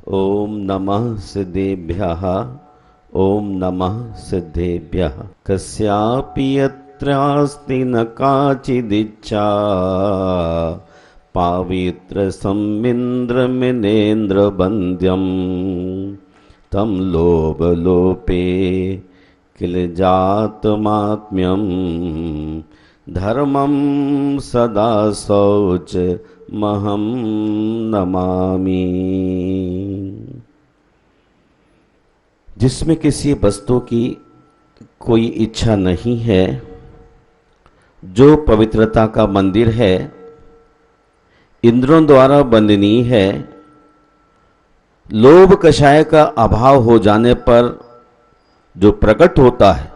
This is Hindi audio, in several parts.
ओम नमः सिद्धेभ्यः। ओम नमः सिद्धेभ्यः। कस्यापि यत्रास्ति न काचिदिच्छा पावित्र संविन्द्रमिनेन्द्र बन्द्यं तं लोभलोपे किल जातमात्म्यं धर्मं सदा शौच महं नमामि। जिसमें किसी वस्तु की कोई इच्छा नहीं है, जो पवित्रता का मंदिर है, इंद्रों द्वारा वंदनीय है, लोभ कषाय का अभाव हो जाने पर जो प्रकट होता है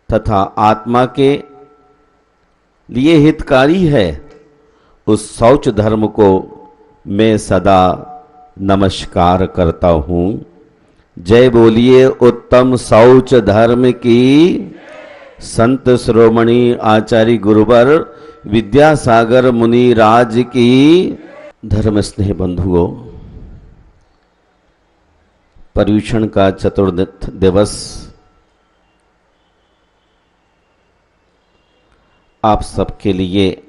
तथा आत्मा के लिए हितकारी है, उस शौच धर्म को मैं सदा नमस्कार करता हूँ। जय बोलिए उत्तम शौच धर्म की। संत श्रोमणी आचार्य गुरुवर विद्यासागर मुनि राज की। धर्म स्नेह बंधुओं, पर्युषण का चतुर्थ दिवस आप सबके लिए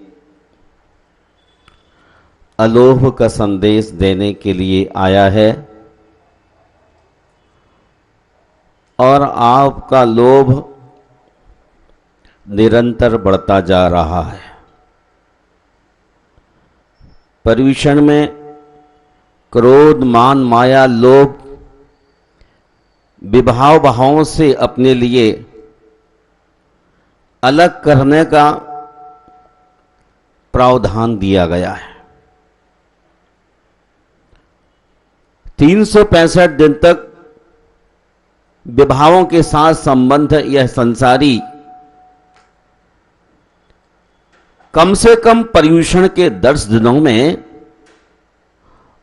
अलोभ का संदेश देने के लिए आया है और आपका लोभ निरंतर बढ़ता जा रहा है। पर्युषण में क्रोध, मान, माया, लोभ विभाव भावों से अपने लिए अलग करने का प्रावधान दिया गया है। 365 दिन तक विभावों के साथ संबंध यह संसारी कम से कम पर्युषण के 10 दिनों में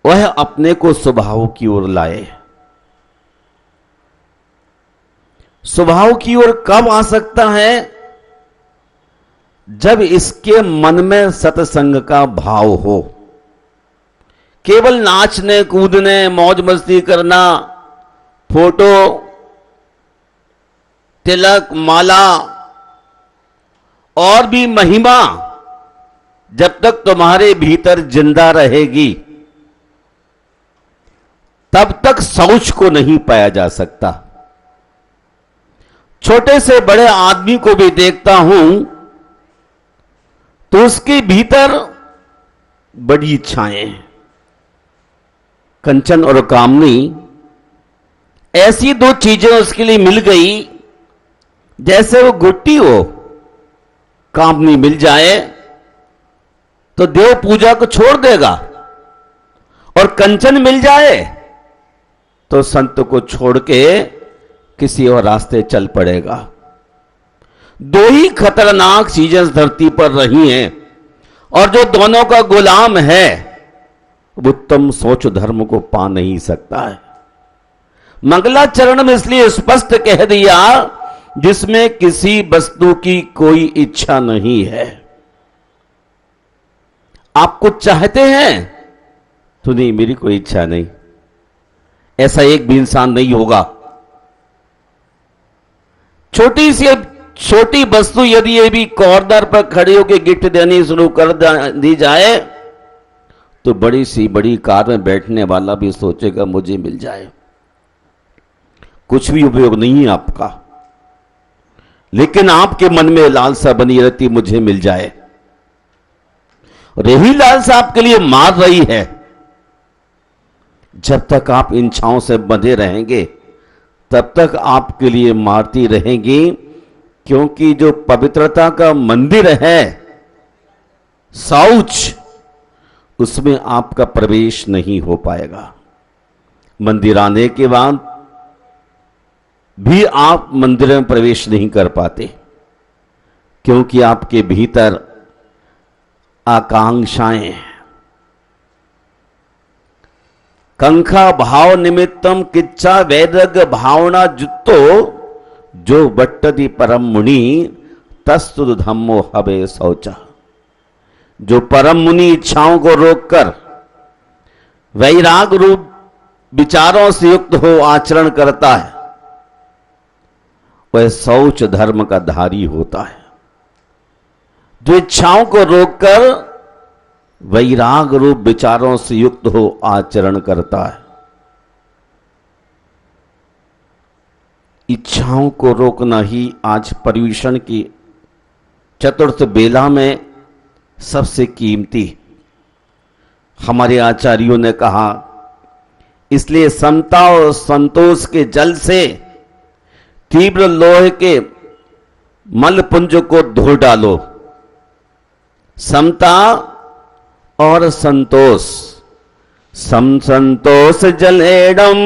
वह अपने को स्वभाव की ओर लाए। स्वभाव की ओर कब आ सकता है? जब इसके मन में सत्संग का भाव हो। केवल नाचने कूदने मौज मस्ती करना, फोटो, तिलक, माला और भी महिमा जब तक तुम्हारे भीतर जिंदा रहेगी तब तक शौच को नहीं पाया जा सकता। छोटे से बड़े आदमी को भी देखता हूं तो उसके भीतर बड़ी इच्छाएं, कंचन और कामनी, ऐसी दो चीजें उसके लिए मिल गई। जैसे वो गुट्टी हो, कामनी मिल जाए तो देव पूजा को छोड़ देगा और कंचन मिल जाए तो संत को छोड़ के किसी और रास्ते चल पड़ेगा। दो ही खतरनाक चीजें इस धरती पर रही हैं और जो दोनों का गुलाम है उत्तम सोच धर्म को पा नहीं सकता है। मंगलाचरण में इसलिए स्पष्ट कह दिया, जिसमें किसी वस्तु की कोई इच्छा नहीं है। आप कुछ चाहते हैं तो नहीं, मेरी कोई इच्छा नहीं, ऐसा एक भी इंसान नहीं होगा। छोटी सी छोटी वस्तु यदि ये भी कॉर्नर पर खड़ी होकर गिफ्ट देनी शुरू कर दी जाए तो बड़ी सी बड़ी कार में बैठने वाला भी सोचेगा मुझे मिल जाए। कुछ भी उपयोग नहीं है आपका, लेकिन आपके मन में लालसा बनी रहती मुझे मिल जाए, और यही लालसा आपके लिए मार रही है। जब तक आप इन इच्छाओं से बंधे रहेंगे तब तक आपके लिए मारती रहेंगी, क्योंकि जो पवित्रता का मंदिर है शौच, उसमें आपका प्रवेश नहीं हो पाएगा। मंदिर आने के बाद भी आप मंदिर में प्रवेश नहीं कर पाते, क्योंकि आपके भीतर आकांक्षाएं, कंखा भाव निमित्तम किच्चा वैदग भावना जुत्तो जो बट्टति परम मुनि तस्तुद धम्मो हवे शौचा। जो परम मुनि इच्छाओं को रोककर वैराग रूप विचारों से युक्त हो आचरण करता है, वह शौच धर्म का धारी होता है। जो इच्छाओं को रोककर वैराग रूप विचारों से युक्त हो आचरण करता है। इच्छाओं को रोकना ही आज पर्यूषण की चतुर्थ बेला में सबसे कीमती। हमारे आचार्यों ने कहा, इसलिए समता और संतोष के जल से तीव्र लोहे के मलपुंज को धो डालो। समता और संतोष, सम संतोष जलेडम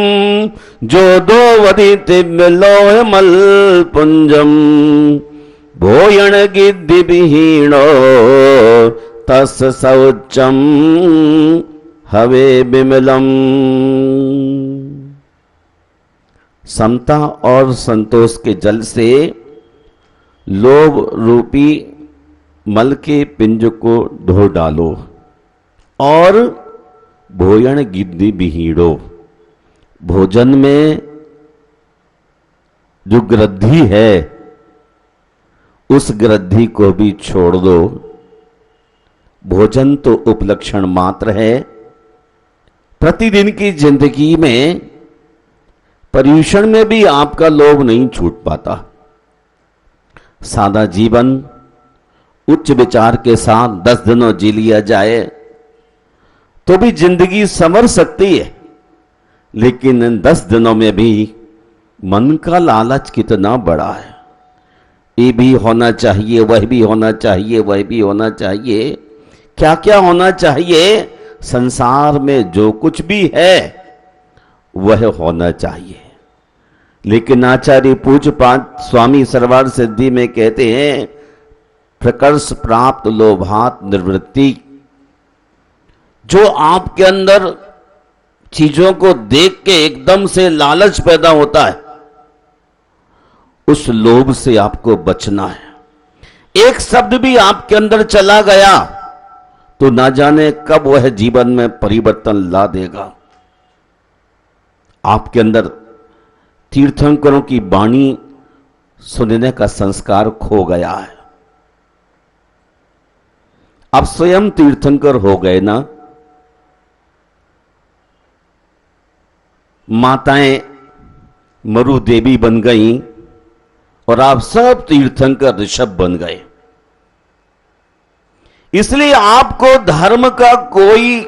जो दो वदित लोह मलपुंजम भोयण गिद्धि विहीणो तस् शौचम हवे विमलम। समता और संतोष के जल से लोभ रूपी मल के पिंज को धो डालो और भोजन गिद्धि विहीणो, भोजन में जो ग्रद्धि है उस ग्रद्धि को भी छोड़ दो। भोजन तो उपलक्षण मात्र है। प्रतिदिन की जिंदगी में पर्यूषण में भी आपका लोभ नहीं छूट पाता। सादा जीवन उच्च विचार के साथ 10 दिनों जी लिया जाए तो भी जिंदगी संवर सकती है, लेकिन इन 10 दिनों में भी मन का लालच कितना बड़ा है। ये भी होना चाहिए, वह भी होना चाहिए, वह भी होना चाहिए। क्या क्या होना चाहिए? संसार में जो कुछ भी है वह होना चाहिए। लेकिन आचार्य पूज्यपाद स्वामी सर्वार्थ सिद्धि में कहते हैं, प्रकर्ष प्राप्त लोभात निवृत्ति। जो आपके अंदर चीजों को देख के एकदम से लालच पैदा होता है, उस लोभ से आपको बचना है। एक शब्द भी आपके अंदर चला गया तो ना जाने कब वह जीवन में परिवर्तन ला देगा। आपके अंदर तीर्थंकरों की वाणी सुनने का संस्कार खो गया है। आप स्वयं तीर्थंकर हो गए ना। माताएं मरु देवी बन गईं और आप सब तीर्थंकर ऋषभ बन गए। इसलिए आपको धर्म का कोई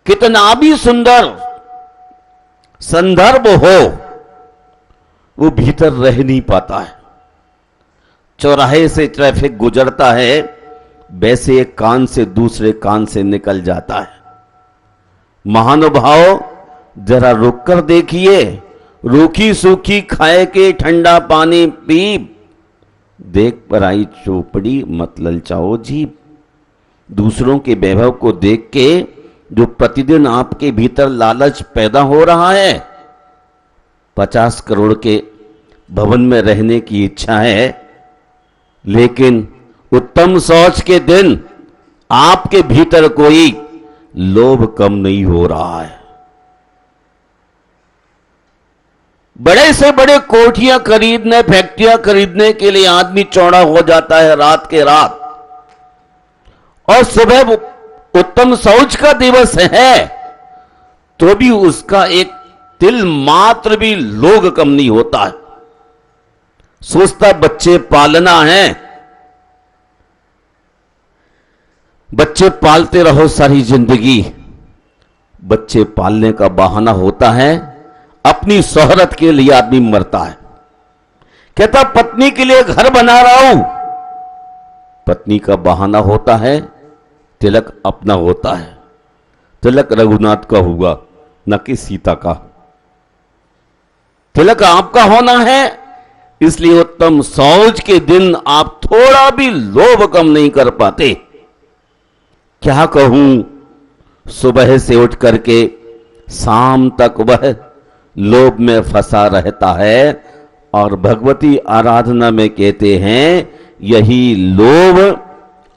कितना भी सुंदर संदर्भ हो, वो भीतर रह नहीं पाता है। चौराहे से ट्रैफिक गुजरता है, वैसे एक कान से दूसरे कान से निकल जाता है। महानुभाव जरा रुक कर देखिए, रूखी सूखी खाए के ठंडा पानी पी, देख पर आई चौपड़ी मत ललचाओ जीभ। दूसरों के वैभव को देख के जो प्रतिदिन आपके भीतर लालच पैदा हो रहा है, 50 करोड़ के भवन में रहने की इच्छा है, लेकिन उत्तम शौच के दिन आपके भीतर कोई लोभ कम नहीं हो रहा है। बड़े से बड़े कोठियां खरीदने, फैक्ट्रियां खरीदने के लिए आदमी चौड़ा हो जाता है रात के रात, और सुबह उत्तम शौच का दिवस है तो भी उसका एक तिल मात्र भी लोभ कम नहीं होता है। सोचता बच्चे पालना है, बच्चे पालते रहो सारी जिंदगी। बच्चे पालने का बहाना होता है, अपनी शोहरत के लिए आदमी मरता है। कहता पत्नी के लिए घर बना रहा हूं, पत्नी का बहाना होता है, तिलक अपना होता है। तिलक रघुनाथ का होगा, न कि सीता का। तिलक आपका होना है, इसलिए उत्तम शौच के दिन आप थोड़ा भी लोभ कम नहीं कर पाते। क्या कहूं, सुबह से उठ करके शाम तक वह लोभ में फंसा रहता है, और भगवती आराधना में कहते हैं यही लोभ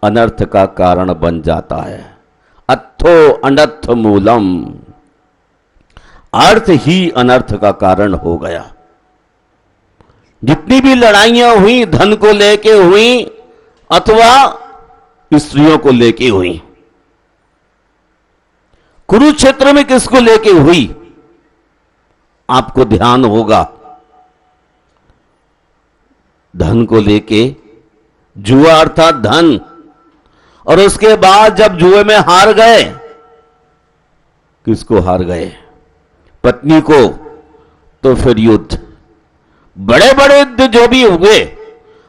अनर्थ का कारण बन जाता है। अत्थो अनर्थ मूलम। अर्थ ही अनर्थ का कारण हो गया। जितनी भी लड़ाइयां हुई धन को लेके हुई अथवा स्त्रियों को लेके हुई, कुरुक्षेत्र में किसको लेके हुई आपको ध्यान होगा, धन को लेके, जुआ अर्थात धन। और उसके बाद जब जुए में हार गए, किसको हार गए, पत्नी को, तो फिर युद्ध, बड़े बड़े युद्ध जो भी हुए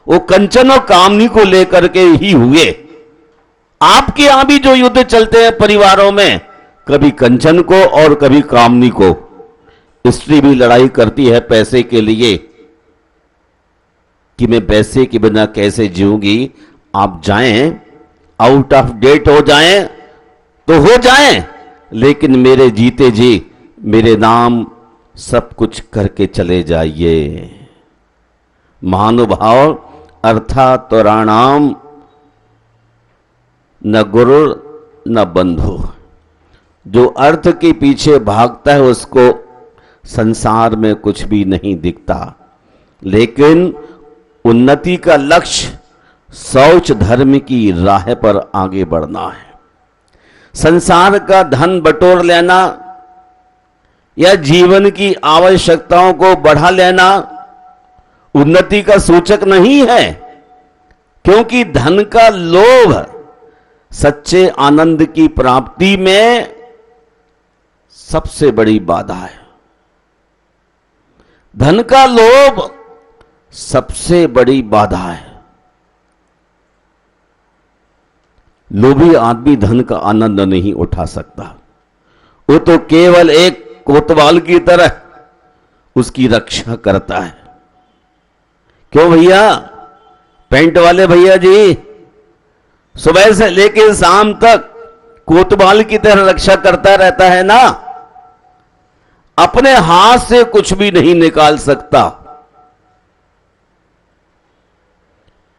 वो कंचन और कामनी को लेकर के ही हुए। आपके यहां भी जो युद्ध चलते हैं परिवारों में, कभी कंचन को और कभी कामनी को। स्त्री भी लड़ाई करती है पैसे के लिए कि मैं पैसे के बिना कैसे जीऊंगी। आप जाएं, आउट ऑफ डेट हो जाएं तो हो जाएं, लेकिन मेरे जीते जी मेरे नाम सब कुछ करके चले जाइए। महानुभाव अर्थात तोराणाम न गुरु न बंधु। जो अर्थ के पीछे भागता है उसको संसार में कुछ भी नहीं दिखता, लेकिन उन्नति का लक्ष्य शौच धर्म की राह पर आगे बढ़ना है। संसार का धन बटोर लेना या जीवन की आवश्यकताओं को बढ़ा लेना उन्नति का सूचक नहीं है, क्योंकि धन का लोभ सच्चे आनंद की प्राप्ति में सबसे बड़ी बाधा है। धन का लोभ सबसे बड़ी बाधा है। लोभी आदमी धन का आनंद नहीं उठा सकता, वो तो केवल एक कोतवाल की तरह उसकी रक्षा करता है। क्यों भैया, पेंट वाले भैया जी, सुबह से लेकर शाम तक कोतवाल की तरह रक्षा करता रहता है ना, अपने हाथ से कुछ भी नहीं निकाल सकता।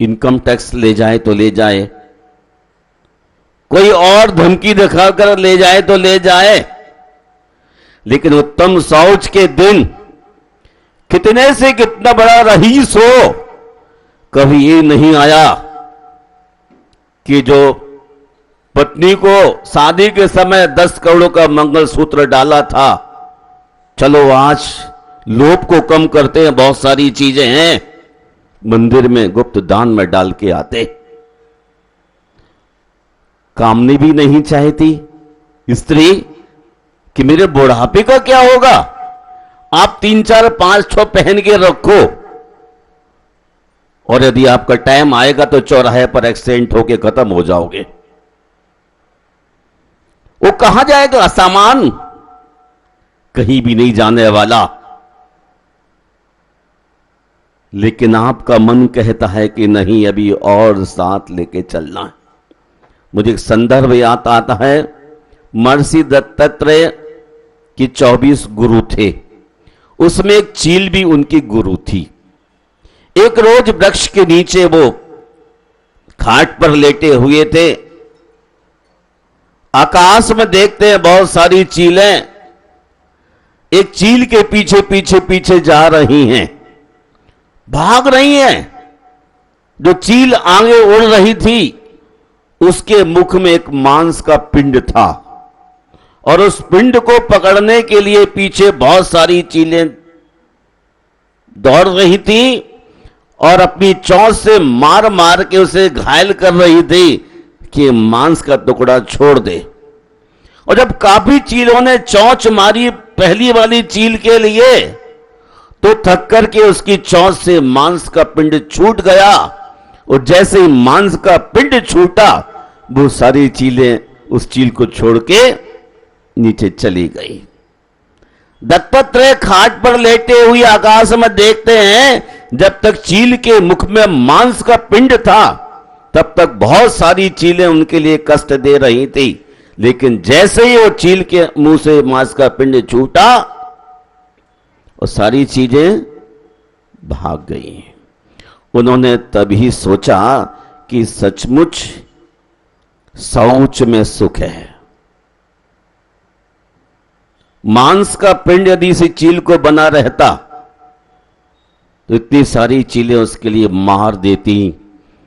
इनकम टैक्स ले जाए तो ले जाए, कोई और धमकी दिखाकर ले जाए तो ले जाए, लेकिन उत्तम शौच के दिन कितने से कितना बड़ा रईस हो, कभी ये नहीं आया कि जो पत्नी को शादी के समय 10 करोड़ का मंगलसूत्र डाला था, चलो आज लोभ को कम करते हैं, बहुत सारी चीजें हैं, मंदिर में गुप्त दान में डाल के आते। कामनी भी नहीं चाहती स्त्री कि मेरे बुढ़ापे का क्या होगा, आप 3 4 5 6 पहन के रखो, और यदि आपका टाइम आएगा तो चौराहे पर एक्सीडेंट होके खत्म हो जाओगे। वो कहां जाएगा सामान, कहीं भी नहीं जाने वाला। लेकिन आपका मन कहता है कि नहीं, अभी और साथ लेके चलना है। मुझे एक संदर्भ याद आता है, महर्षि दत्तात्रेय की 24 गुरु थे, उसमें एक चील भी उनकी गुरु थी। एक रोज वृक्ष के नीचे वो खाट पर लेटे हुए थे, आकाश में देखते हैं बहुत सारी चीलें एक चील के पीछे पीछे पीछे जा रही हैं, भाग रही हैं। जो चील आगे उड़ रही थी उसके मुख में एक मांस का पिंड था, और उस पिंड को पकड़ने के लिए पीछे बहुत सारी चीलें दौड़ रही थी और अपनी चोंच से मार मार के उसे घायल कर रही थी कि मांस का टुकड़ा छोड़ दे। और जब काफी चीलों ने चोंच मारी पहली वाली चील के लिए, तो थक करके उसकी चोंच से मांस का पिंड छूट गया, और जैसे ही मांस का पिंड छूटा वो सारी चीलें उस चील को छोड़ के नीचे चली गई। दत्तात्रेय खाट पर लेटे हुए आकाश में देखते हैं, जब तक चील के मुख में मांस का पिंड था तब तक बहुत सारी चीलें उनके लिए कष्ट दे रही थी, लेकिन जैसे ही वो चील के मुंह से मांस का पिंड छूटा और सारी चीजें भाग गई। उन्होंने तभी सोचा कि सचमुच शौच में सुख है। मांस का पिंड यदि इसी चील को बना रहता तो इतनी सारी चीलें उसके लिए मार देती।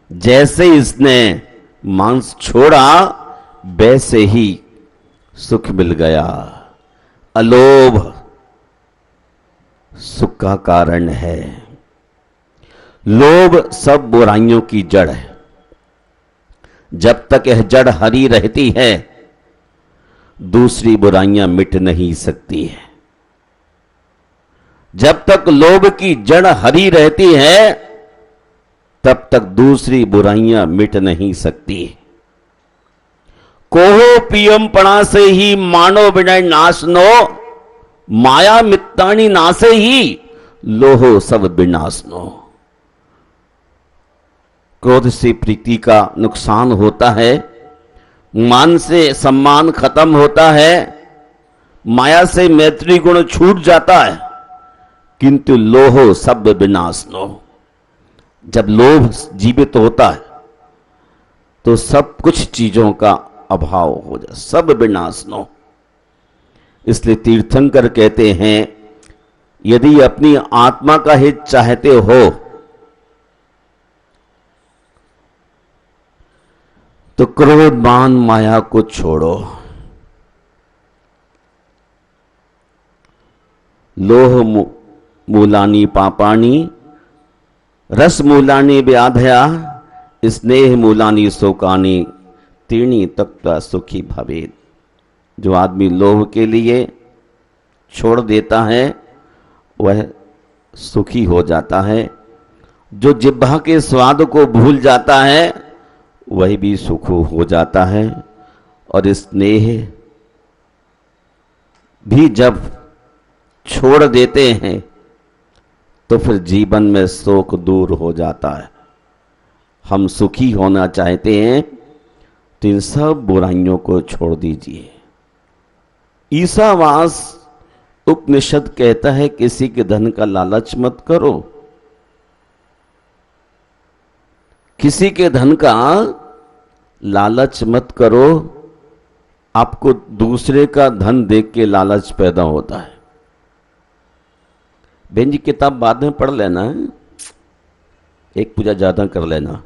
जैसे इसने मांस छोड़ा वैसे ही सुख मिल गया। अलोभ सुख का कारण है। लोभ सब बुराइयों की जड़ है। जब तक यह जड़ हरी रहती है दूसरी बुराइयां मिट नहीं सकती है। जब तक लोभ की जड़ हरी रहती है तब तक दूसरी बुराइयां मिट नहीं सकती। कोहो पियम पणा से ही मानो विनय नाशनो, माया मित्ताणी नासे ही लोहो सब विनाशनो। क्रोध से प्रीति का नुकसान होता है, मान से सम्मान खत्म होता है, माया से मैत्री गुण छूट जाता है, किंतु लोहो सब विनाशनो। जब लोभ जीवित होता है तो सब कुछ चीजों का अभाव हो जाए, सब विनाशनो। इसलिए तीर्थंकर कहते हैं यदि अपनी आत्मा का हित चाहते हो तो क्रोध मान माया को छोड़ो। लोह मूलानी पापानी, रस मूलानी व्याधया, स्नेह मूलानी शोकानी, तीर्णी तक्त्वा सुखी भवेत्। जो आदमी लोभ के लिए छोड़ देता है वह सुखी हो जाता है। जो जिह्वा के स्वाद को भूल जाता है वही भी सुख हो जाता है। और स्नेह भी जब छोड़ देते हैं तो फिर जीवन में शोक दूर हो जाता है। हम सुखी होना चाहते हैं तो इन सब बुराइयों को छोड़ दीजिए। ईसावास उपनिषद कहता है किसी के धन का लालच मत करो। किसी के धन का लालच मत करो। आपको दूसरे का धन देख के लालच पैदा होता है। बहन जी किताब बाद में पढ़ लेना है, एक पूजा ज्यादा कर लेना।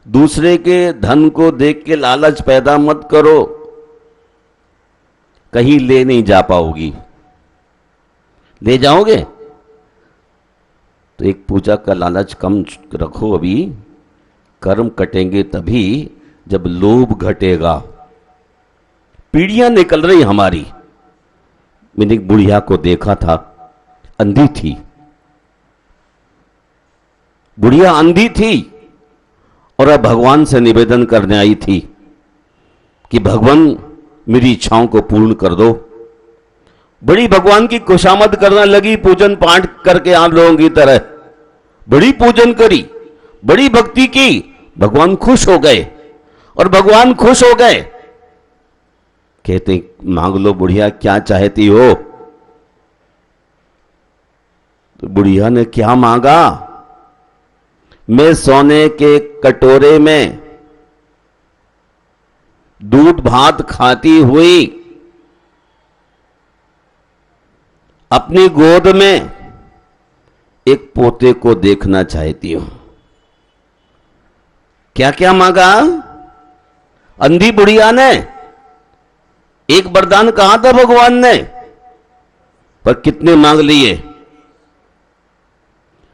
दूसरे के धन को देख के लालच पैदा मत करो, कहीं ले नहीं जा पाओगी। ले जाओगे तो एक पूजा का लालच कम रखो। अभी कर्म कटेंगे तभी जब लोभ घटेगा। पीढ़ियां निकल रही हमारी। मैंने एक बुढ़िया को देखा था, अंधी थी। बुढ़िया अंधी थी और अब भगवान से निवेदन करने आई थी कि भगवान मेरी इच्छाओं को पूर्ण कर दो। बड़ी भगवान की खुशामद करने लगी, पूजन पाठ करके आप लोगों की तरह बड़ी पूजन करी, बड़ी भक्ति की। भगवान खुश हो गए और भगवान खुश हो गए। कहते मांग लो बुढ़िया क्या चाहती हो। तो बुढ़िया ने क्या मांगा, मैं सोने के कटोरे में दूध भात खाती हुई अपनी गोद में एक पोते को देखना चाहती हूं। क्या क्या मांगा अंधी बुढ़िया ने। एक वरदान कहा था भगवान ने, पर कितने मांग लिए।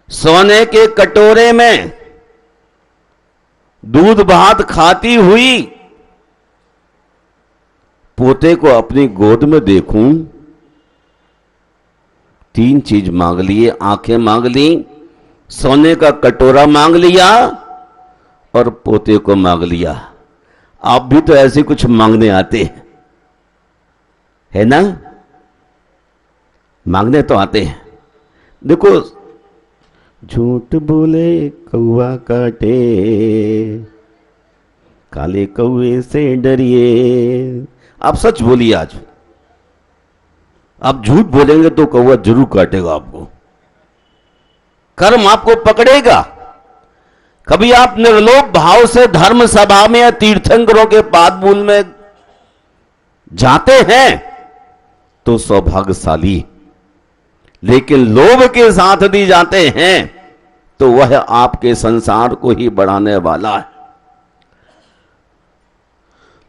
सोने के कटोरे में दूध भात खाती हुई पोते को अपनी गोद में देखूं। तीन चीज मांग लिए, आंखें मांग ली, सोने का कटोरा मांग लिया और पोते को मांग लिया। आप भी तो ऐसे कुछ मांगने आते हैं, है ना? मांगने तो आते हैं। देखो, झूठ बोले कौवा काटे, काले कौवे से डरिए। आप सच बोलिए। आज आप झूठ बोलेंगे तो कौवा जरूर काटेगा आपको, कर्म आपको पकड़ेगा। कभी आप निर्लोभ भाव से धर्म सभा में या तीर्थंकरों के पादमूल में जाते हैं तो सौभाग्यशाली, लेकिन लोभ के साथ दी जाते हैं तो वह आपके संसार को ही बढ़ाने वाला है।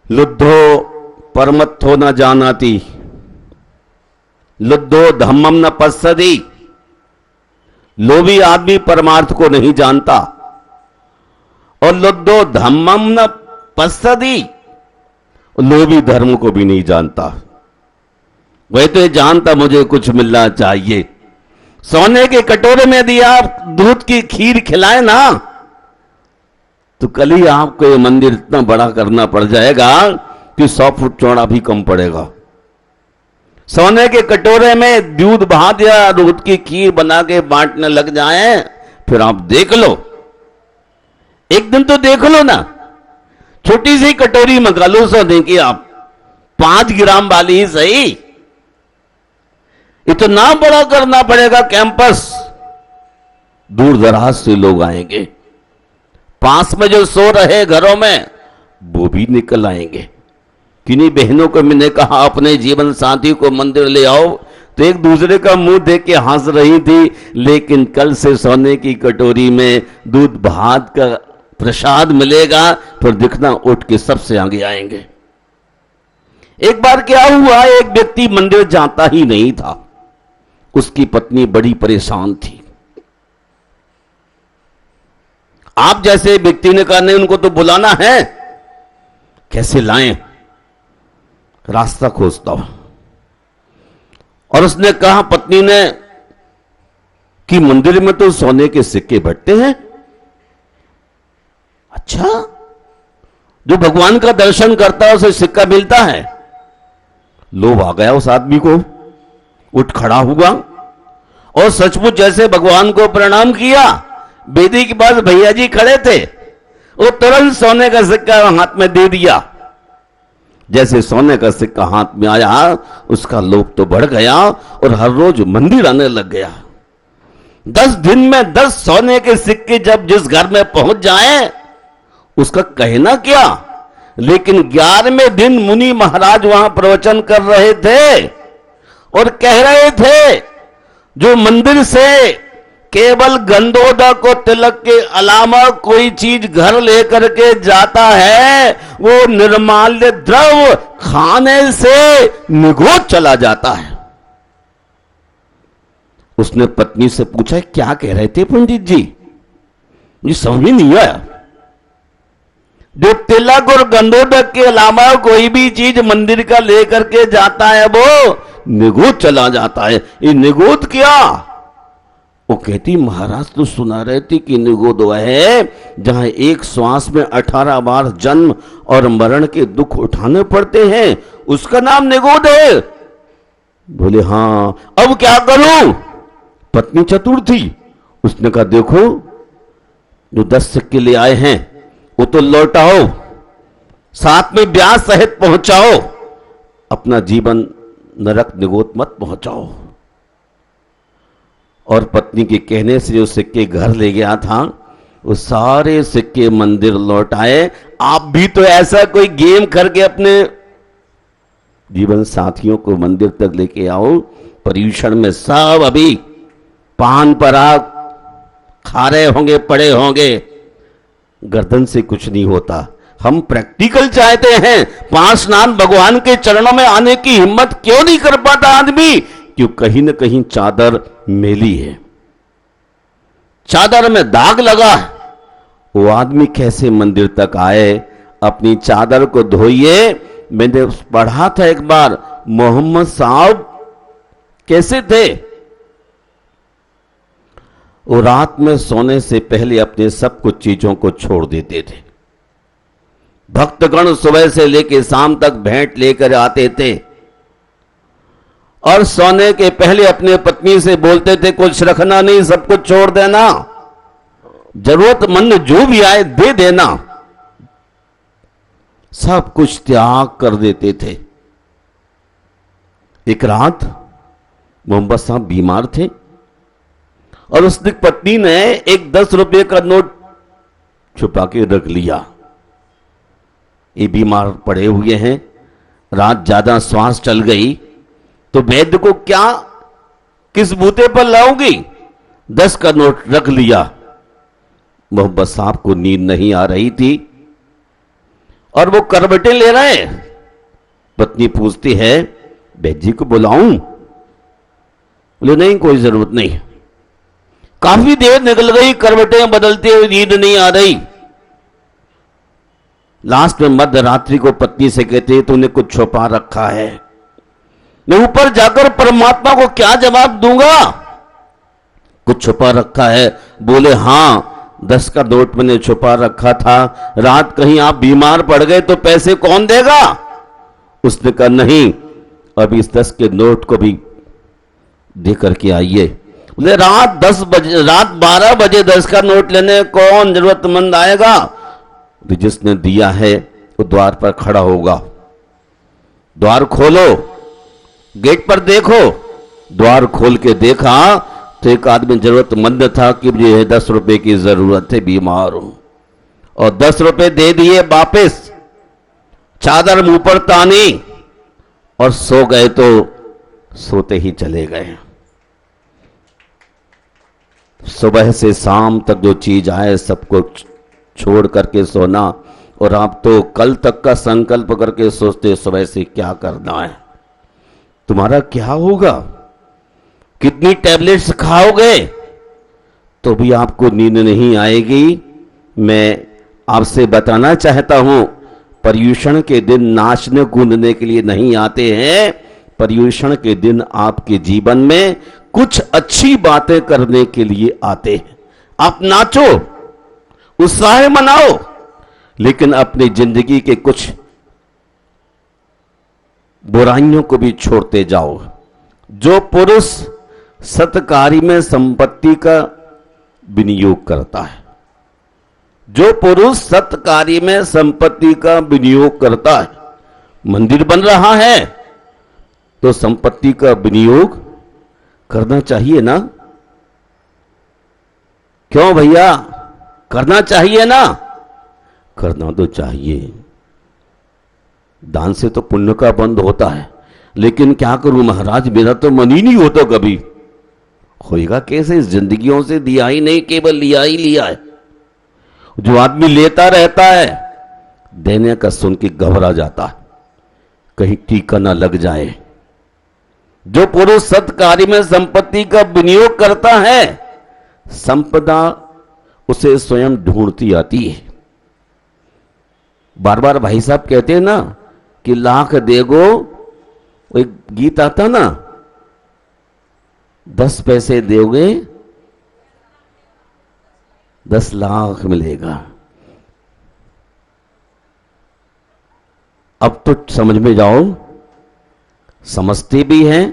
लुद्धो परमत्थो न जानाति, लुद्धो धम्मम न पश्यति। लोभी आदमी परमार्थ को नहीं जानता, और लुद्धो धम्मम न पश्यति, लोभी धर्म को भी नहीं जानता। वह तो ये जानता मुझे कुछ मिलना चाहिए। सोने के कटोरे में यदि आप दूध की खीर खिलाए ना, तो कल ही आपको ये मंदिर इतना बड़ा करना पड़ जाएगा कि 100 फुट चौड़ा भी कम पड़ेगा। सोने के कटोरे में दूध भात या दूध की खीर बना के बांटने लग जाए, फिर आप देख लो, एक दिन तो देख लो ना। छोटी सी कटोरी मंगा लो सोने की, आप 5 ग्राम वाली ही सही, इतना बड़ा करना पड़ेगा कैंपस। दूर दराज से लोग आएंगे, पास में जो सो रहे घरों में वो भी निकल आएंगे। किन्हीं बहनों को मैंने कहा अपने जीवन साथी को मंदिर ले आओ, तो एक दूसरे का मुंह देख के हंस रही थी, लेकिन कल से सोने की कटोरी में दूध भात का प्रसाद मिलेगा, फिर दिखना उठ के सबसे आगे आएंगे। एक बार क्या हुआ, एक व्यक्ति मंदिर जाता ही नहीं था, उसकी पत्नी बड़ी परेशान थी। आप जैसे व्यक्ति ने कहा नहीं, उनको तो बुलाना है, कैसे लाएं, रास्ता खोजता हूं। और उसने कहा पत्नी ने कि मंदिर में तो सोने के सिक्के बटते हैं। अच्छा, जो भगवान का दर्शन करता है उसे सिक्का मिलता है। लोभ आ गया उस आदमी को, उठ खड़ा हुआ और सचमुच जैसे भगवान को प्रणाम किया। बेदी के पास भैया जी खड़े थे, वो तुरंत सोने का सिक्का हाथ में दे दिया। जैसे सोने का सिक्का हाथ में आया, उसका लोभ तो बढ़ गया और हर रोज मंदिर आने लग गया। 10 दिन में 10 सोने के सिक्के जब जिस घर में पहुंच जाए, उसका कहना क्या। लेकिन 11वें दिन मुनि महाराज वहां प्रवचन कर रहे थे और कह रहे थे, जो मंदिर से केवल गंधोदक को तिलक के अलावा कोई चीज घर लेकर के जाता है, वो निर्माल्य द्रव खाने से निगोद चला जाता है। उसने पत्नी से पूछा, क्या कह रहे थे पंडित जी, मुझे समझ में नहीं आया। जो तिलक और गंधोदक के अलावा कोई भी चीज मंदिर का लेकर के जाता है वो निगोद चला जाता है। ये निगोद क्या? वो कहती, महाराज तो सुना रहे थे कि निगोद वह है जहां एक श्वास में 18 बार जन्म और मरण के दुख उठाने पड़ते हैं, उसका नाम निगोद है। बोले हाँ, अब क्या करूं? पत्नी चतुर थी, उसने कहा देखो, जो 10 सिक्के ले आए हैं वो तो लौटाओ, साथ में ब्याज सहित पहुंचाओ, अपना जीवन नरक निगोद मत पहुंचाओ। और पत्नी के कहने से जो सिक्के घर ले गया था, वो सारे सिक्के मंदिर लौट आए। आप भी तो ऐसा कोई गेम करके अपने जीवन साथियों को मंदिर तक लेके आओ। पर्यूषण में सब अभी पान पराग खा रहे होंगे, पड़े होंगे, गर्दन से कुछ नहीं होता। हम प्रैक्टिकल चाहते हैं। 5 स्नान भगवान के चरणों में आने की हिम्मत क्यों नहीं कर पाता आदमी? क्यों कहीं ना कहीं चादर मेली है, चादर में दाग लगा है। वो आदमी कैसे मंदिर तक आए? अपनी चादर को धोइए। मैंने पढ़ा था एक बार, मोहम्मद साहब कैसे थे? वो रात में सोने से पहले अपने सब कुछ चीजों को छोड़ देते थे। भक्तगण सुबह से लेकर शाम तक भेंट लेकर आते थे और सोने के पहले अपने पत्नी से बोलते थे, कुछ रखना नहीं, सब कुछ छोड़ देना, जरूरतमंद जो भी आए दे देना। सब कुछ त्याग कर देते थे। एक रात मोहम्मद साहब बीमार थे और उसकी पत्नी ने एक 10 रुपए का नोट छुपा के रख लिया। ये बीमार पड़े हुए हैं, रात ज्यादा श्वास चल गई, तो वैद्य को क्या किस बूते पर लाओगी? 10 का नोट रख लिया। मोहब्बत साहब को नींद नहीं आ रही थी और वो करवटें ले रहे। पत्नी पूछती है, वैद्य जी को बुलाऊं? बोले नहीं, कोई जरूरत नहीं। काफी देर निकल गई, करवटें बदलते हुए, नींद नहीं आ रही। लास्ट में मध्य रात्रि को पत्नी से कहते, तूने कुछ छुपा रखा है, मैं ऊपर जाकर परमात्मा को क्या जवाब दूंगा? कुछ छुपा रखा है? बोले हां, 10 का नोट मैंने छुपा रखा था, रात कहीं आप बीमार पड़ गए तो पैसे कौन देगा? उसने कहा नहीं, अभी इस 10 के नोट को भी दे करके आइए। बोले रात 12 बजे 10 का नोट लेने कौन जरूरतमंद आएगा? तो जिसने दिया है वो द्वार पर खड़ा होगा। द्वार खोलो, गेट पर देखो। द्वार खोल के देखा तो एक आदमी जरूरतमंद था कि मुझे 10 रुपए की जरूरत है, बीमार हूं, और 10 रुपए दे दिए वापिस, चादर मुंह पर तानी और सो गए। तो सोते ही चले गए। सुबह से शाम तक जो चीज आए सबको छोड़ करके सोना, और आप तो कल तक का संकल्प करके सोचते सुबह से क्या करना है। तुम्हारा क्या होगा? कितनी टैबलेट्स खाओगे तो भी आपको नींद नहीं आएगी। मैं आपसे बताना चाहता हूं, पर्यूषण के दिन नाचने कूदने के लिए नहीं आते हैं। पर्यूषण के दिन आपके जीवन में कुछ अच्छी बातें करने के लिए आते हैं। आप नाचो, उत्साह मनाओ, लेकिन अपनी जिंदगी के कुछ बुराइयों को भी छोड़ते जाओ। जो पुरुष सत्कार्य में संपत्ति का विनियोग करता है, जो पुरुष सत्कार्य में संपत्ति का विनियोग करता है, मंदिर बन रहा है तो संपत्ति का विनियोग करना चाहिए ना? क्यों भैया, करना चाहिए ना? करना तो चाहिए। दान से तो पुण्य का बंद होता है, लेकिन क्या करूं महाराज, मेरा तो मन ही नहीं होता कभी। होएगा कैसे? जिंदगियों से दिया ही नहीं, केवल लिया ही लिया है। जो आदमी लेता रहता है, देने का सुन के घबरा जाता है, कहीं टीका ना लग जाए। जो पुरुष सत्कार्य में संपत्ति का विनियोग करता है, संपदा उसे स्वयं ढूंढती आती है। बार बार भाई साहब कहते हैं ना कि लाख देगो, एक गीत आता ना, 10 पैसे दोगे 10 लाख मिलेगा। अब तो समझ में जाओ, समझते भी हैं,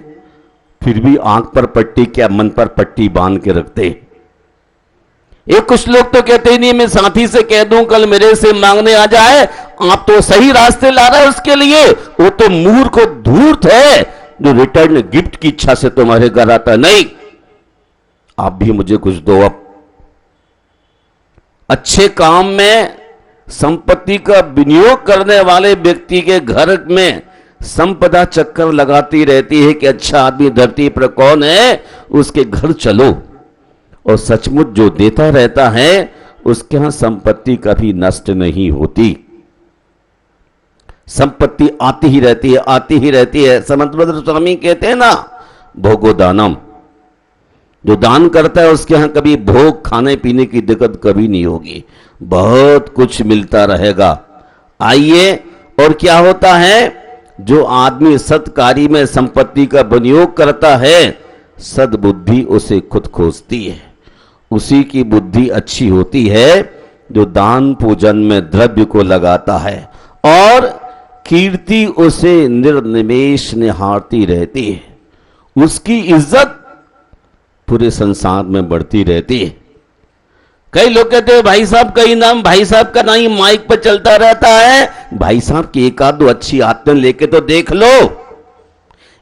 फिर भी आंख पर पट्टी क्या मन पर पट्टी बांध के रखते। एक कुछ लोग तो कहते ही नहीं, मैं साथी से कह दूं कल मेरे से मांगने आ जाए, आप तो सही रास्ते ला रहे हैं उसके लिए, वो तो मूर्ख और धूर्त है जो रिटर्न गिफ्ट की इच्छा से तुम्हारे घर आता। नहीं, आप भी मुझे कुछ दो। अब अच्छे काम में संपत्ति का विनियोग करने वाले व्यक्ति के घर में संपदा चक्कर लगाती रहती है कि अच्छा आदमी धरती पर कौन है, उसके घर चलो। और सचमुच जो देता रहता है उसके यहां संपत्ति कभी नष्ट नहीं होती। संपत्ति आती ही रहती है, आती ही रहती है। समंतभद्र स्वामी कहते हैं ना, भोगो दानम, जो दान करता है उसके यहां कभी भोग खाने पीने की दिक्कत कभी नहीं होगी, बहुत कुछ मिलता रहेगा। आइए, और क्या होता है, जो आदमी सत्कार्य में संपत्ति का विनियोग करता है, सद्बुद्धि उसे खुद खोजती है। उसी की बुद्धि अच्छी होती है जो दान पूजन में द्रव्य को लगाता है, और कीर्ति उसे निर्निमेष निहारती रहती है। उसकी इज्जत पूरे संसार में बढ़ती रहती है। कई लोग कहते हैं भाई साहब का ही नाम, भाई साहब का नाम माइक पर चलता रहता है। भाई साहब की एक आध दो अच्छी आदतें लेके तो देख लो,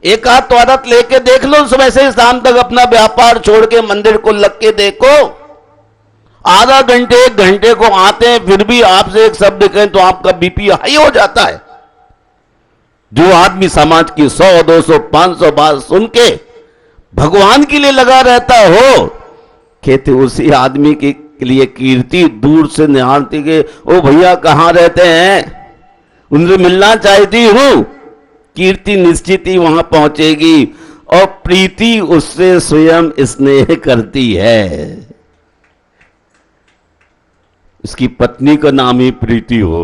एक आध तो आदत लेके देख लो। सुबह से शाम तक अपना व्यापार छोड़ के मंदिर को लग के देखो। आधा घंटे 1 घंटे को आते हैं, फिर भी आपसे एक शब्द कहें तो आपका बीपी हाई हो जाता है। जो आदमी समाज की 100, 200, 500 बात सुन के भगवान के लिए लगा रहता हो, कहते उसी आदमी के लिए कीर्ति दूर से निहारती के ओ भैया कहां रहते हैं, उनसे मिलना चाहती हूं। कीर्ति निश्चित ही वहां पहुंचेगी और प्रीति उससे स्वयं स्नेह करती है। उसकी पत्नी का नाम ही प्रीति हो,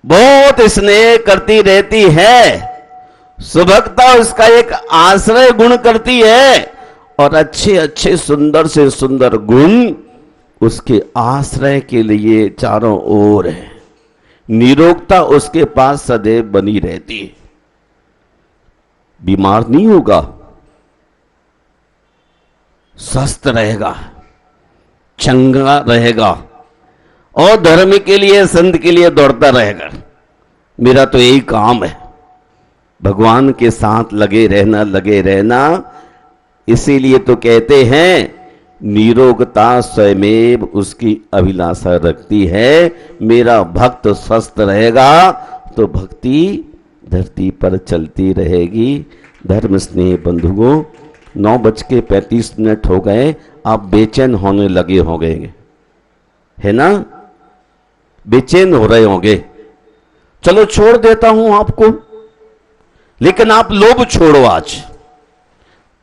बहुत स्नेह करती रहती है। सुभगता उसका एक आश्रय गुण करती है और अच्छे अच्छे सुंदर से सुंदर गुण उसके आश्रय के लिए चारों ओर है। निरोगता उसके पास सदैव बनी रहती है। बीमार नहीं होगा, स्वस्थ रहेगा, चंगा रहेगा और धर्म के लिए, संत के लिए दौड़ता रहेगा। मेरा तो यही काम है, भगवान के साथ लगे रहना। इसीलिए तो कहते हैं निरोगता स्वयमेव उसकी अभिलाषा रखती है। मेरा भक्त स्वस्थ रहेगा तो भक्ति धरती पर चलती रहेगी। धर्म स्नेह बंधुओं, 9:35 हो गए, आप बेचैन होने लगे होंगे, है ना? बेचैन हो रहे होंगे। चलो छोड़ देता हूं आपको, लेकिन आप लोभ छोड़ो। आज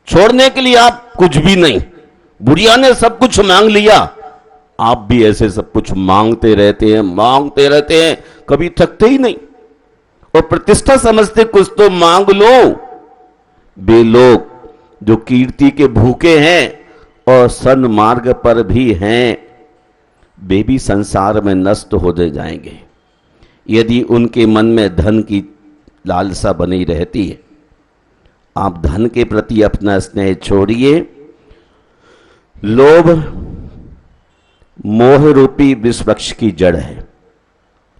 छोड़ने के लिए आप कुछ भी नहीं। बुढ़िया ने सब कुछ मांग लिया, आप भी ऐसे सब कुछ मांगते रहते हैं, कभी थकते ही नहीं। और प्रतिष्ठा समझते कुछ तो मांग लो। वे लोग जो कीर्ति के भूखे हैं और सन्मार्ग पर भी हैं, वे भी संसार में नष्ट होते जाएंगे यदि उनके मन में धन की लालसा बनी रहती है। आप धन के प्रति अपना स्नेह छोड़िए। लोभ मोह रूपी विष वृक्ष की जड़ है।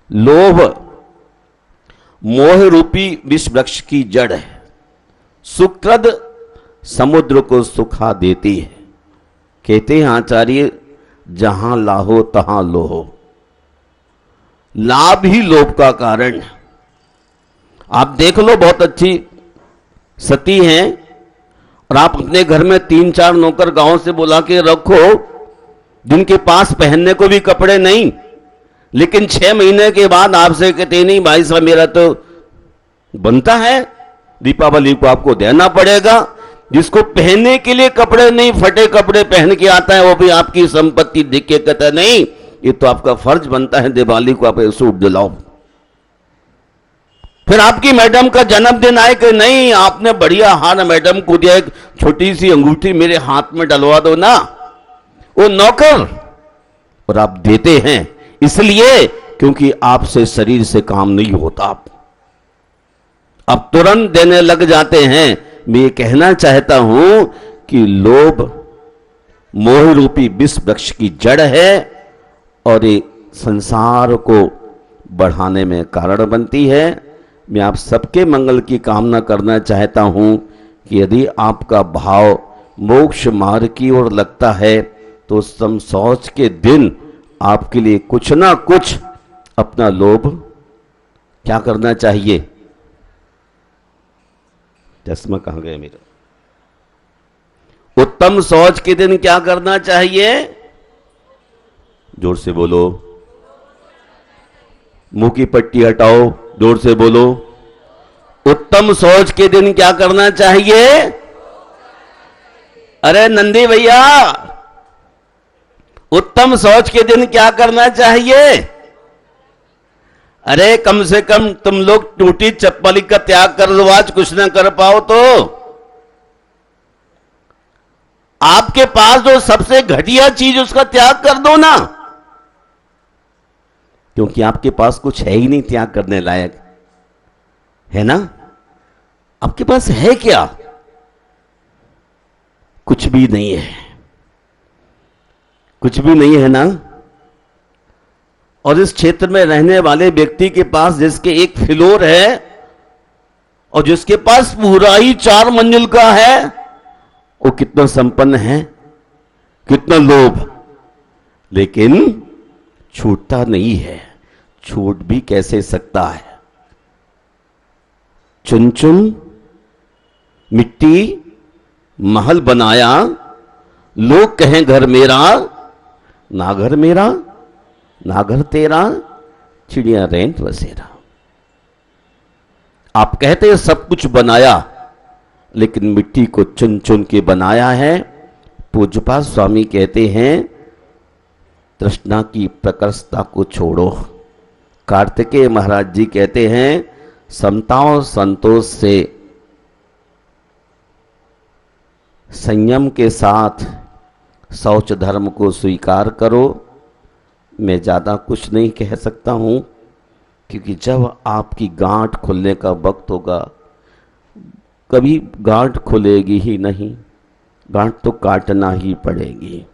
लोभ मोह रूपी विष वृक्ष की जड़ है। सुकृद समुद्र को सुखा देती है। कहते हैं आचार्य, जहां लाहो तहां लोहो। लाभ ही लोभ का कारण है। आप देख लो, बहुत अच्छी सती हैं और आप अपने घर में 3-4 नौकर गांव से बुला के रखो, जिनके पास पहनने को भी कपड़े नहीं, लेकिन 6 महीने के बाद आपसे कहते नहीं भाई साहब मेरा तो बनता है, दीपावली को आपको देना पड़ेगा। जिसको पहनने के लिए कपड़े नहीं, फटे कपड़े पहन के आता है, वो भी आपकी संपत्ति देख के कहता नहीं ये तो आपका फर्ज बनता है दिवाली को आप सूट दिलाओ। फिर आपकी मैडम का जन्मदिन आए कि नहीं आपने बढ़िया हार मैडम को दिया, एक छोटी सी अंगूठी मेरे हाथ में डलवा दो ना, वो नौकर। और आप देते हैं इसलिए क्योंकि आपसे शरीर से काम नहीं होता, आप तुरंत देने लग जाते हैं। मैं ये कहना चाहता हूं कि लोभ मोह रूपी विष वृक्ष की जड़ है और ये संसार को बढ़ाने में कारण बनती है। मैं आप सबके मंगल की कामना करना चाहता हूं कि यदि आपका भाव मोक्ष मार्ग की ओर लगता है तो समसौच के दिन आपके लिए कुछ ना कुछ अपना लोभ क्या करना चाहिए। चश्मा कहां गया मेरा? उत्तम शौच के दिन क्या करना चाहिए? जोर से बोलो। मुंह की पट्टी हटाओ, जोर से बोलो। उत्तम शौच के दिन क्या करना चाहिए? अरे नंदी भैया, उत्तम शौच के दिन क्या करना चाहिए? अरे कम से कम तुम लोग टूटी चप्पल का त्याग कर दो, आज कुछ ना कर पाओ तो। आपके पास जो सबसे घटिया चीज उसका त्याग कर दो ना, क्योंकि आपके पास कुछ है ही नहीं त्याग करने लायक, है ना? आपके पास है क्या? कुछ भी नहीं है, कुछ भी नहीं है ना। और इस क्षेत्र में रहने वाले व्यक्ति के पास जिसके एक फ्लोर है और जिसके पास पूरा ही 4 मंजिल का है, वो कितना संपन्न है, कितना लोभ, लेकिन छूटता नहीं है। छूट भी कैसे सकता है? चुन चुन मिट्टी महल बनाया, लोग कहें घर मेरा, ना घर मेरा ना घर तेरा, चिड़िया रेंट बसेरा। आप कहते हैं सब कुछ बनाया, लेकिन मिट्टी को चुन चुन के बनाया है। पूज्यपाद स्वामी कहते हैं तृष्णा की प्रकर्षता को छोड़ो। कार्तिकेय महाराज जी कहते हैं समता और संतोष से, संयम के साथ शौच धर्म को स्वीकार करो। मैं ज़्यादा कुछ नहीं कह सकता हूँ, क्योंकि जब आपकी गांठ खुलने का वक्त होगा, कभी गांठ खुलेगी ही नहीं, गांठ तो काटना ही पड़ेगी,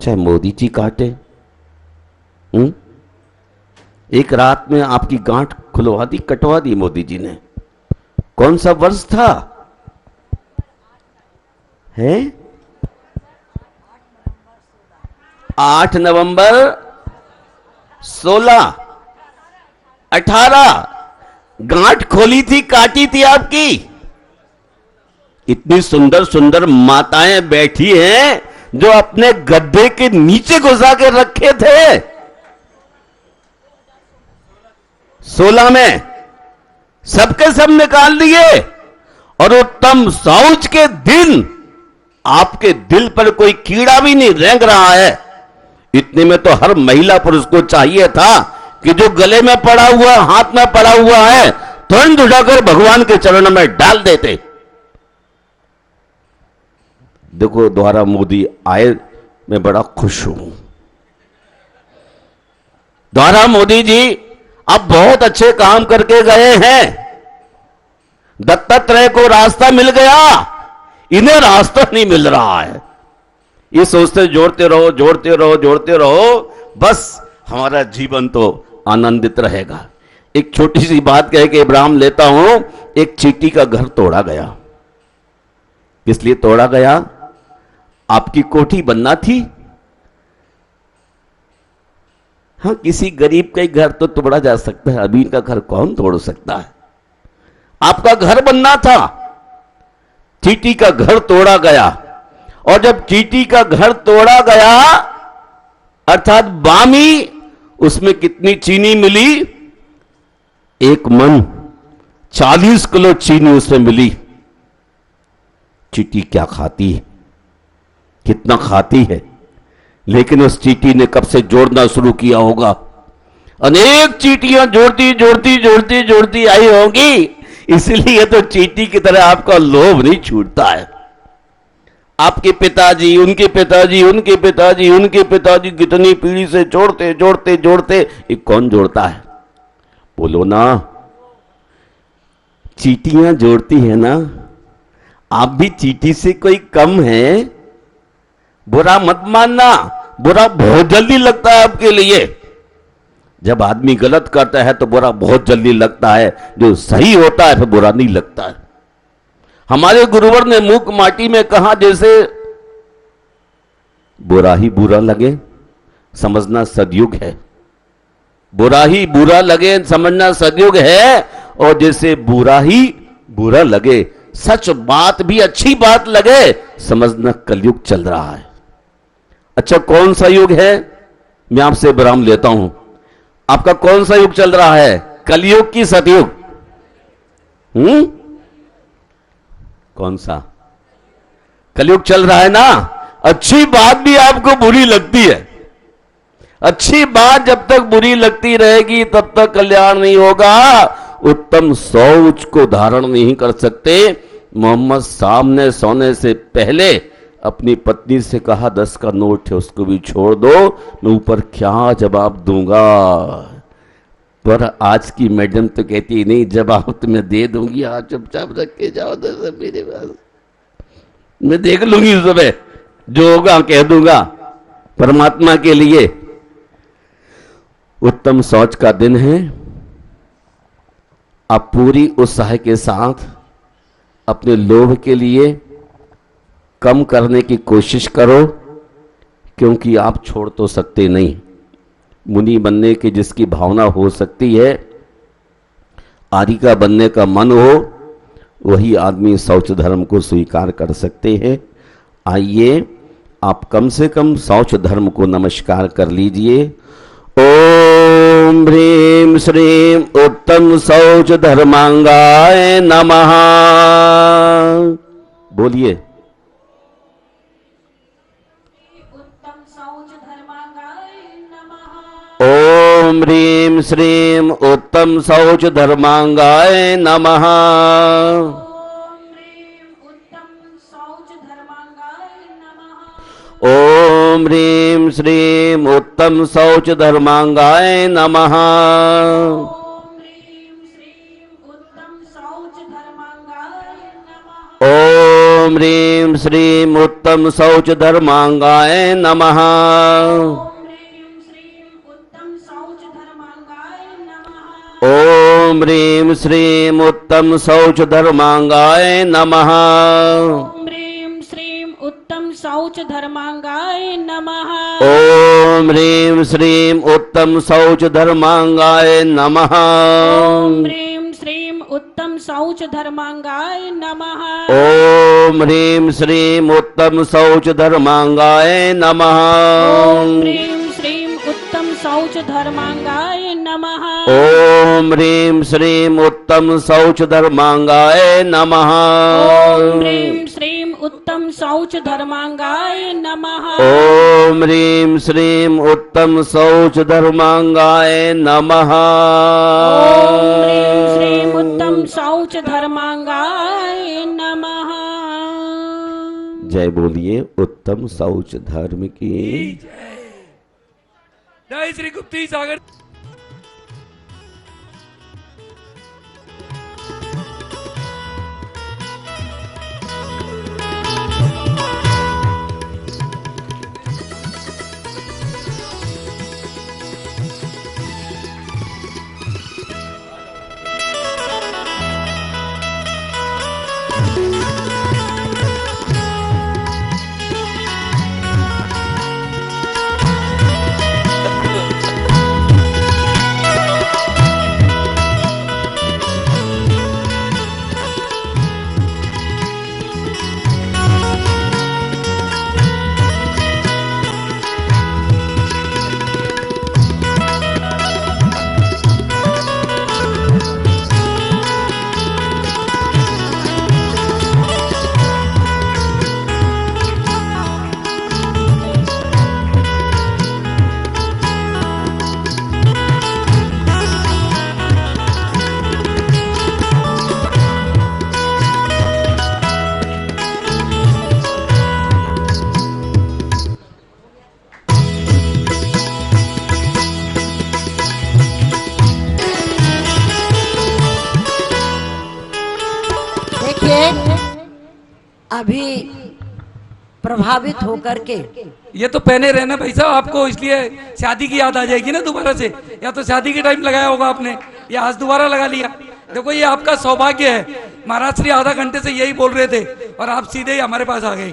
चाहे मोदी जी काटे। एक रात में आपकी गांठ खुलवा दी, कटवा दी मोदी जी ने। कौन सा वर्ष था? है 8 नवंबर 16 18 गांठ खोली थी, काटी थी आपकी। इतनी सुंदर सुंदर माताएं बैठी हैं जो अपने गद्दे के नीचे घुसा के रखे थे। 16 में सबके सब निकाल दिए, और उत्तम शौच के दिन आपके दिल पर कोई कीड़ा भी नहीं रेंग रहा है। इतने में तो हर महिला पुरुष को चाहिए था कि जो गले में पड़ा हुआ, हाथ में पड़ा हुआ है, तुरंत उठाकर भगवान के चरणों में डाल देते। देखो द्वारा मोदी आए, मैं बड़ा खुश हूं। द्वारा मोदी जी अब बहुत अच्छे काम करके गए हैं। दत्तात्रेय को रास्ता मिल गया, इन्हें रास्ता नहीं मिल रहा है। ये सोचते जोड़ते रहो जोड़ते रहो जोड़ते रहो, बस हमारा जीवन तो आनंदित रहेगा। एक छोटी सी बात कह के इब्राहिम लेता हूं। एक चींटी का घर तोड़ा गया। किस लिए तोड़ा गया? आपकी कोठी बनना थी। हाँ, किसी गरीब का घर तो तोड़ा जा सकता है, अमीर का घर कौन तोड़ सकता है? आपका घर बनना था, चींटी का घर तोड़ा गया। और जब चींटी का घर तोड़ा गया, अर्थात बामी, उसमें कितनी चीनी मिली? 1 मन 40 किलो चीनी उसमें मिली। चींटी क्या खाती है, कितना खाती है, लेकिन उस चींटी ने कब से जोड़ना शुरू किया होगा। अनेक चींटियां जोड़ती जोड़ती जोड़ती जोड़ती आई होंगी, इसलिए तो चींटी की तरह आपका लोभ नहीं छूटता है। आपके पिताजी, उनके पिताजी, उनके पिताजी, उनके पिताजी कितनी पीढ़ी से जोड़ते जोड़ते जोड़ते, ये कौन जोड़ता है? बोलो ना। चींटियां जोड़ती है ना। आप भी चींटी से कोई कम है? बुरा मत मानना, बुरा बहुत जल्दी लगता है आपके लिए। जब आदमी गलत करता है तो बुरा बहुत जल्दी लगता है, जो सही होता है फिर बुरा नहीं लगता है। हमारे गुरुवर ने मूक माटी में कहा, जैसे बुरा ही बुरा लगे समझना सदयुग है, बुरा ही बुरा लगे समझना सदयुग है, और जैसे बुरा ही बुरा लगे, सच बात भी अच्छी बात लगे, समझना कलयुग चल रहा है। अच्छा, कौन सा युग है? मैं आपसे विराम लेता हूं। आपका कौन सा युग चल रहा है, कलयुग की सतयुग? कौन सा? कलयुग चल रहा है ना। अच्छी बात भी आपको बुरी लगती है। अच्छी बात जब तक बुरी लगती रहेगी तब तक कल्याण नहीं होगा। उत्तम शौच को धारण नहीं कर सकते। मोहम्मद सामने सोने से पहले अपनी पत्नी से कहा 10 का नोट है उसको भी छोड़ दो, मैं ऊपर क्या जवाब दूंगा। पर आज की मैडम तो कहती नहीं, जवाब तुम्हें दे दूंगी, आज चुपचाप रख के जाओ मेरे पास, मैं देख लूंगी सुबह जो होगा कह दूंगा। परमात्मा के लिए उत्तम शौच का दिन है। आप पूरी उत्साह के साथ अपने लोभ के लिए कम करने की कोशिश करो, क्योंकि आप छोड़ तो सकते नहीं। मुनि बनने की जिसकी भावना हो सकती है, आदि का बनने का मन हो, वही आदमी शौच धर्म को स्वीकार कर सकते हैं। आइए आप कम से कम शौच धर्म को नमस्कार कर लीजिए। ओम ह्रीं श्रीं उत्तम शौच धर्मांगाय नमः। बोलिए। उत्तम शौच धर्मांगाय नमः। ओम ह्रीं श्रीं उत्तम शौच धर्मांगाय नमः। ओम ह्रीं उत्तम शौच धर्मांगाय नमः। ओम ह्रीं श्रीं उत्तम शौच धर्मांगाय नमः। ओम ह्रीं श्रीं उत्तम शौच धर्मांगाय नमः। ओम ह्रीं श्रीं उत्तम शौच धर्मांगाय नमः। ओम ह्रीं श्रीं उत्तम शौच धर्मांगाय नमः। ओम ह्रीं श्रीं उत्तम शौच धर्मांगाय नमः। ओम ह्रीं श्रीं उत्तम शौच धर्मांगाय नमः। ओम ह्रीं श्रीं उत्तम शौच धर्मांगाय नमः। ओम ह्रीं श्रीं उत्तम शौच धर्मांगाय नमः। ओम ह्रीं श्रीं उत्तम शौच धर्मांगाय नमः। ओम ह्रीं श्रीं उत्तम शौच धर्मांगाय नमः। ओम ह्रीं श्रीं उत्तम शौच धर्मांगाय नमः। जय बोलिए उत्तम शौच धर्म की। जय श्री गुप्ती सागर। अभी प्रभावित होकर के ये तो पहने रहना भाई साहब आपको, इसलिए शादी की याद आ जाएगी ना दोबारा से। या तो शादी के टाइम लगाया होगा आपने, या आज दोबारा लगा लिया। देखो ये आपका सौभाग्य है। महाराज श्री आधा घंटे से यही बोल रहे थे और आप सीधे ही हमारे पास आ गए।